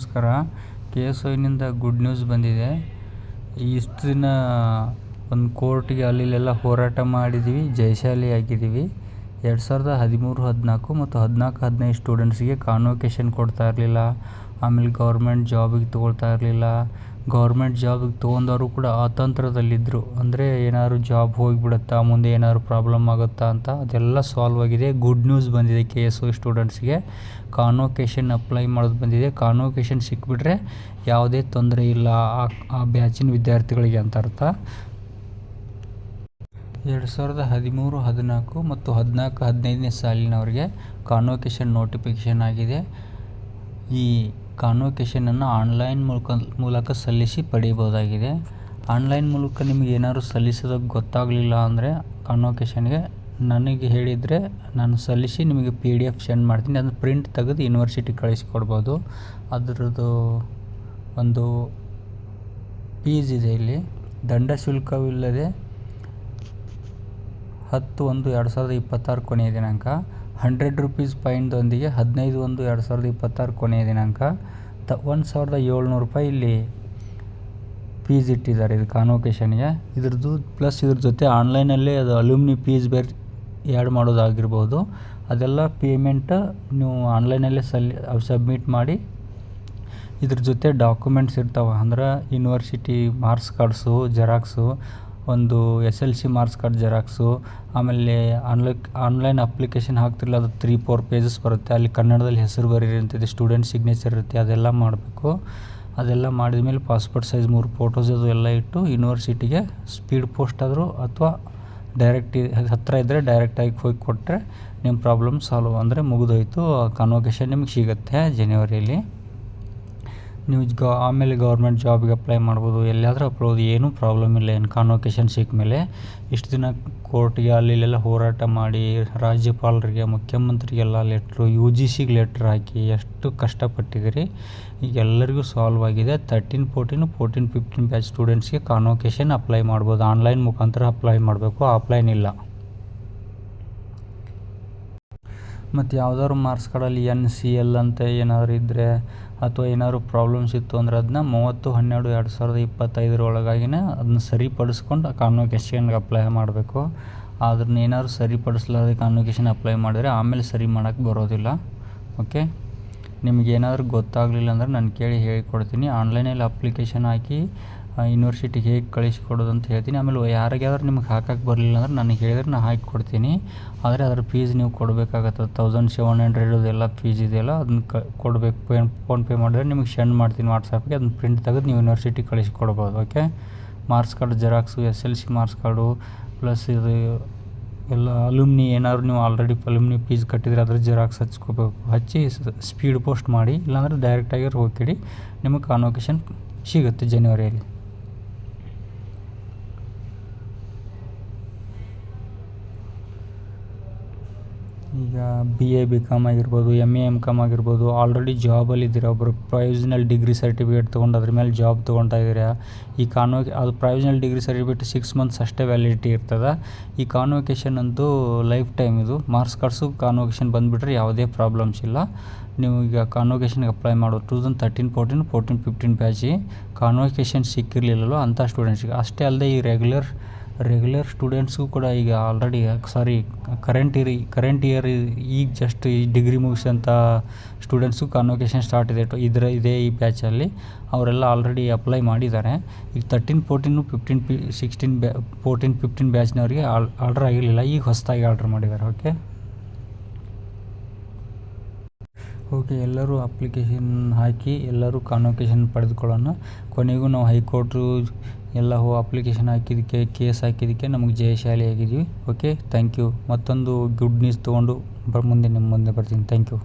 ನಮಸ್ಕಾರ. KSOIನಿಂದ good news ಬಂದಿದೆ. ಇಷ್ಟು ದಿನ ಒಂದು ಕೋರ್ಟ್ಗೆ ಅಲ್ಲೆಲ್ಲ ಹೋರಾಟ ಮಾಡಿದ್ದೀವಿ, ಜಯಶಾಲಿ ಆಗಿದ್ದೀವಿ. 2013-14 ಮತ್ತು 14-15 ಸ್ಟೂಡೆಂಟ್ಸ್ಗೆ ಕಾನ್ವೊಕೇಶನ್ ಕೊಡ್ತಾ ಇರಲಿಲ್ಲ. ಆಮೇಲೆ ಗೌರ್ಮೆಂಟ್ ಜಾಬಿಗೆ ತೊಗೊಳ್ತಾ ಇರಲಿಲ್ಲ. ಗೌರ್ಮೆಂಟ್ ಜಾಬಿಗೆ ತೊಗೊಂಡವರು ಕೂಡ ಅತಂತ್ರದಲ್ಲಿದ್ದರು. ಅಂದರೆ ಏನಾದ್ರು ಜಾಬ್ ಹೋಗಿಬಿಡುತ್ತಾ, ಮುಂದೆ ಏನಾದ್ರು ಪ್ರಾಬ್ಲಮ್ ಆಗುತ್ತಾ ಅಂತ. ಅದೆಲ್ಲ ಸಾಲ್ವ್ ಆಗಿದೆ. ಗುಡ್ ನ್ಯೂಸ್ ಬಂದಿದೆ KSOI ಸ್ಟೂಡೆಂಟ್ಸ್ಗೆ. ಕಾನ್ವೊಕೇಶನ್ ಅಪ್ಲೈ ಮಾಡೋದು ಬಂದಿದೆ. ಕಾನ್ವೊಕೇಶನ್ ಸಿಕ್ಬಿಟ್ರೆ ಯಾವುದೇ ತೊಂದರೆ ಇಲ್ಲ ಆ ಬ್ಯಾಚಿನ ವಿದ್ಯಾರ್ಥಿಗಳಿಗೆ ಅಂತ ಅರ್ಥ. 2013-14 ಮತ್ತು 14-15ನೇ ಸಾಲಿನವರಿಗೆ ಕಾನ್ವೊಕೇಶನ್ ನೋಟಿಫಿಕೇಷನ್ ಆಗಿದೆ. ಈ ಕಾನ್ವೊಕೇಶನನ್ನು ಆನ್ಲೈನ್ ಮೂಲಕ ಸಲ್ಲಿಸಿ ಪಡೆಯಬಹುದಾಗಿದೆ. ಆನ್ಲೈನ್ ಮೂಲಕ ನಿಮಗೆ ಏನಾದ್ರು ಸಲ್ಲಿಸೋದಕ್ಕೆ ಗೊತ್ತಾಗಲಿಲ್ಲ ಅಂದರೆ ಕಾನ್ವೊಕೇಶನ್ಗೆ ನನಗೆ ಹೇಳಿದರೆ ನಾನು ಸಲ್ಲಿಸಿ ನಿಮಗೆ PDF ಸೆಂಡ್ ಮಾಡ್ತೀನಿ. ಅದನ್ನು ಪ್ರಿಂಟ್ ತೆಗೆದು ಯೂನಿವರ್ಸಿಟಿ ಕಳಿಸಿಕೊಡ್ಬೋದು. ಅದರದ್ದು ಒಂದು ಫೀಸ್ ಇದೆ. ಇಲ್ಲಿ ದಂಡ ಶುಲ್ಕವಿಲ್ಲದೆ 10/1/2026 ಕೊನೆಯ ದಿನಾಂಕ. 100 ರೂಪೀಸ್ ಫೈನ್ದೊಂದಿಗೆ 15/1/2026 ಕೊನೆಯ ದಿನಾಂಕ. 1,700 ರೂಪಾಯಿ ಇಲ್ಲಿ ಫೀಸ್ ಇಟ್ಟಿದ್ದಾರೆ ಇದು ಕಾನ್ವೊಕೇಶನ್ಗೆ. ಇದ್ರದ್ದು ಪ್ಲಸ್ ಇದ್ರ ಜೊತೆ ಆನ್ಲೈನಲ್ಲೇ ಅದು ಅಲ್ಯೂಮ್ನಿ ಫೀಸ್ ಬೇರೆ ಆ್ಯಡ್ ಮಾಡೋದಾಗಿರ್ಬೋದು. ಅದೆಲ್ಲ ಪೇಮೆಂಟ್ ನೀವು ಆನ್ಲೈನಲ್ಲೇ ಸಬ್ಮಿಟ್ ಮಾಡಿ. ಇದ್ರ ಜೊತೆ ಡಾಕ್ಯುಮೆಂಟ್ಸ್ ಇರ್ತಾವೆ. ಅಂದ್ರೆ ಯೂನಿವರ್ಸಿಟಿ ಮಾರ್ಕ್ಸ್ ಕಾರ್ಡ್ಸು, ಜೆರಾಕ್ಸು, ಒಂದು SLC ಮಾರ್ಕ್ಸ್ ಕಾರ್ಡ್ ಜೆರಾಕ್ಸು, ಆಮೇಲೆ ಆನ್ಲೈನ್ ಅಪ್ಲಿಕೇಶನ್ ಹಾಕ್ತಿರಲ್ಲ, ಅದು 3-4 ಪೇಜಸ್ ಬರುತ್ತೆ. ಅಲ್ಲಿ ಕನ್ನಡದಲ್ಲಿ ಹೆಸರು ಬರೀರಿ ಅಂತಿದೆ, ಸ್ಟೂಡೆಂಟ್ ಸಿಗ್ನೇಚರ್ ಇರುತ್ತೆ. ಅದೆಲ್ಲ ಮಾಡಬೇಕು. ಅದೆಲ್ಲ ಮಾಡಿದ ಮೇಲೆ ಪಾಸ್ಪೋರ್ಟ್ ಸೈಜ್ 3 ಫೋಟೋಸ್ ಅದು ಎಲ್ಲ ಇಟ್ಟು ಯೂನಿವರ್ಸಿಟಿಗೆ ಸ್ಪೀಡ್ ಪೋಸ್ಟ್ ಆದರೂ ಅಥವಾ ಡೈರೆಕ್ಟ್ ಹತ್ತಿರ ಇದ್ದರೆ ಡೈರೆಕ್ಟಾಗಿ ಹೋಗಿ ಕೊಟ್ಟರೆ ನಿಮ್ಮ ಪ್ರಾಬ್ಲಮ್ ಸಾಲ್ವ್, ಅಂದರೆ ಮುಗಿದೋಯ್ತು. ಕಾನ್ವೊಕೇಶನ್ ನಿಮಗೆ ಸಿಗುತ್ತೆ ಜನವರಿಯಲ್ಲಿ. ನೀವು ಆಮೇಲೆ ಗೌರ್ಮೆಂಟ್ ಜಾಬಿಗೆ ಅಪ್ಲೈ ಮಾಡ್ಬೋದು, ಎಲ್ಲಾದರೂ ಅಪ್ಲೋದು, ಏನೂ ಪ್ರಾಬ್ಲಮ್ ಇಲ್ಲ. ಏನು ಕಾನ್ವೊಕೇಶನ್ ಸಿಕ್ಕ ಮೇಲೆ ಇಷ್ಟು ದಿನ ಕೋರ್ಟ್ಗೆ ಅಲ್ಲೆಲ್ಲ ಹೋರಾಟ ಮಾಡಿ ರಾಜ್ಯಪಾಲರಿಗೆ, ಮುಖ್ಯಮಂತ್ರಿಗೆಲ್ಲ ಲೆಟ್ರು, UGCಗೆ ಲೆಟ್ರ್ ಹಾಕಿ ಎಷ್ಟು ಕಷ್ಟಪಟ್ಟಿದ್ದೀರಿ. ಈಗ ಎಲ್ಲರಿಗೂ ಸಾಲ್ವ್ ಆಗಿದೆ. 13-14, 14-15 ಬ್ಯಾಚ್ ಸ್ಟೂಡೆಂಟ್ಸ್ಗೆ ಕಾನ್ವೊಕೇಶನ್ ಅಪ್ಲೈ ಮಾಡ್ಬೋದು. ಆನ್ಲೈನ್ ಮುಖಾಂತರ ಅಪ್ಲೈ ಮಾಡಬೇಕು, ಆಫ್ಲೈನ್ ಇಲ್ಲ. ಮತ್ತು ಯಾವ್ದಾದ್ರು ಮಾರ್ಕ್ಸ್ ಕಾರ್ಡಲ್ಲಿ NCL ಅಂತ ಏನಾದ್ರು ಇದ್ದರೆ ಅಥವಾ ಏನಾದ್ರು ಪ್ರಾಬ್ಲಮ್ಸ್ ಇತ್ತು ಅಂದರೆ ಅದನ್ನ 30/12/2025 ಒಳಗಾಗಿನೇ ಅದನ್ನ ಸರಿಪಡಿಸ್ಕೊಂಡು ಕಾನ್ವೊಕೇಶನ್ಗೆ ಅಪ್ಲೈ ಮಾಡಬೇಕು. ಅದನ್ನ ಏನಾದ್ರು ಸರಿಪಡಿಸ್ಲಾರ್ದೆ ಕಾನ್ವೊಕೇಶನ್ ಅಪ್ಲೈ ಮಾಡಿದರೆ ಆಮೇಲೆ ಸರಿ ಮಾಡೋಕ್ಕೆ ಬರೋದಿಲ್ಲ. ಓಕೆ, ನಿಮಗೇನಾದರೂ ಗೊತ್ತಾಗಲಿಲ್ಲ ಅಂದರೆ ನಾನು ಕೇಳಿ ಹೇಳಿಕೊಡ್ತೀನಿ. ಆನ್ಲೈನಲ್ಲಿ ಅಪ್ಲಿಕೇಶನ್ ಹಾಕಿ ಯೂನಿವರ್ಸಿಟಿಗೆ ಹೇಗೆ ಕಳಿಸಿಕೊಡೋದು ಅಂತ ಹೇಳ್ತೀನಿ. ಆಮೇಲೆ ಯಾರಿಗಾದ್ರೂ ನಿಮ್ಗೆ ಹಾಕಕ್ಕೆ ಬರಲಿಲ್ಲ ಅಂದ್ರೆ ನನಗೆ ಹೇಳಿದ್ರೆ ನಾನು ಹಾಕಿ ಕೊಡ್ತೀನಿ. ಆದರೆ ಅದರ ಫೀಸ್ ನೀವು ಕೊಡಬೇಕಾಗತ್ತೆ. 1,700 ಎಲ್ಲ ಫೀಸ್ ಇದೆಯಲ್ಲ, ಅದನ್ನ ಕೊಡಬೇಕು. ಫೋನ್ಪೇ ಮಾಡಿದ್ರೆ ನಿಮಗೆ ಸೆಂಡ್ ಮಾಡ್ತೀನಿ ವಾಟ್ಸಪ್ಗೆ. ಅದನ್ನ ಪ್ರಿಂಟ್ ತೆಗೆದು ನೀವು ಯೂನಿವರ್ಸಿಟಿ ಕಳಿಸಿಕೊಡ್ಬೋದು. Okay, marks card xerox, SLC marks card, plus ಇದು ಎಲ್ಲ ಅಲ್ಯೂಮ್ನಿ, ಏನಾದ್ರು ನೀವು ಆಲ್ರೆಡಿ ಅಲ್ಯೂಮ್ನಿ ಫೀಸ್ ಕಟ್ಟಿದರೆ ಅದ್ರ ಜೆರಾಕ್ಸ್ ಹಚ್ಕೋಬೇಕು. ಹಚ್ಚಿ ಸ್ಪೀಡ್ ಪೋಸ್ಟ್ ಮಾಡಿ, ಇಲ್ಲಾಂದರೆ ಡೈರೆಕ್ಟಾಗಿ ಹೋಗಿಡಿ. ನಿಮಗೆ ಕಾನ್ವೊಕೇಶನ್ ಸಿಗುತ್ತೆ ಜನವರಿಯಲ್ಲಿ. ಈಗ BA BCom ಆಗಿರ್ಬೋದು, MA MCom ಆಗಿರ್ಬೋದು, ಆಲ್ರೆಡಿ ಜಾಬಲ್ಲಿ ಇದ್ದೀರಾ, ಒಬ್ಬರು ಪ್ರೊವಿಷನಲ್ ಡಿಗ್ರಿ ಸರ್ಟಿಫಿಕೇಟ್ ತೊಗೊಂಡು ಅದ್ರ ಮೇಲೆ ಜಾಬ್ ತೊಗೊಳ್ತಾ ಇದ್ದೀರಾ. ಈ ಅದು ಪ್ರೊವಿಷನಲ್ ಡಿಗ್ರಿ ಸರ್ಟಿಫಿಕೇಟ್ 6 ಮಂತ್ಸ್ ಅಷ್ಟೇ ವ್ಯಾಲಿಡಿಟಿ ಇರ್ತದೆ. ಈ ಕಾನ್ವೊಕೇಶನ್ ಅಂತೂ ಲೈಫ್ ಟೈಮ್. ಇದು ಮಾರ್ಕ್ಸ್ ಕಾರ್ಡ್ಸು ಕಾನ್ವೊಕೇಶನ್ ಬಂದುಬಿಟ್ರೆ ಯಾವುದೇ ಪ್ರಾಬ್ಲಮ್ಸ್ ಇಲ್ಲ. ನೀವು ಈಗ ಕಾನ್ವೊಕೇಶನ್ಗೆ ಅಪ್ಲೈ ಮಾಡೋದು 2013-14, 14-15 ಬ್ಯಾಚಿಗೆ ಕಾನ್ವೊಕೇಶನ್ ಸಿಕ್ಕಿರಲಿಲ್ಲವೋ ಅಂಥ ಸ್ಟೂಡೆಂಟ್ಸ್ಗೆ ಅಷ್ಟೇ ಅಲ್ಲದೆ ಈ ರೆಗ್ಯುಲರ್ ಸ್ಟೂಡೆಂಟ್ಸ್ಗೂ ಕೂಡ ಈಗ ಆಲ್ರೆಡಿ ಕರೆಂಟ್ ಇಯರ್ ಈಗ ಜಸ್ಟ್ ಈ ಡಿಗ್ರಿ ಮುಗಿಸೋಂಥ ಸ್ಟೂಡೆಂಟ್ಸು ಕಾನ್ವೊಕೇಶನ್ ಸ್ಟಾರ್ಟ್ ಇದೆ. ಈ ಬ್ಯಾಚಲ್ಲಿ ಅವರೆಲ್ಲ ಆಲ್ರೆಡಿ ಅಪ್ಲೈ ಮಾಡಿದ್ದಾರೆ. ಈಗ 13, 14, 15, 16, 14, 15 ಬ್ಯಾಚ್ನವರಿಗೆ ಆರ್ಡರ್ ಆಗಿರಲಿಲ್ಲ, ಈಗ ಹೊಸದಾಗಿ ಆರ್ಡರ್ ಮಾಡಿದ್ದಾರೆ. ಓಕೆ, ಎಲ್ಲರೂ ಅಪ್ಲಿಕೇಶನ್ ಹಾಕಿ ಎಲ್ಲರೂ ಕಾನ್ವೊಕೇಶನ್ ಪಡೆದುಕೊಳ್ಳೋಣ. ಕೊನೆಗೂ ನಾವು ಹೈಕೋರ್ಟು ಎಲ್ಲ ಅಪ್ಲಿಕೇಶನ್ ಹಾಕಿದ್ದಕ್ಕೆ, ಕೇಸ್ ಹಾಕಿದ್ದಕ್ಕೆ ನಮಗೆ ಜಯಶಾಲಿ ಆಗಿದ್ವಿ. Okay, thank you. ಮತ್ತೊಂದು ಗುಡ್ ನ್ಯೂಸ್ ತೊಗೊಂಡು ನಿಮ್ಮ ಮುಂದೆ ಬರ್ತೀನಿ. Thank you.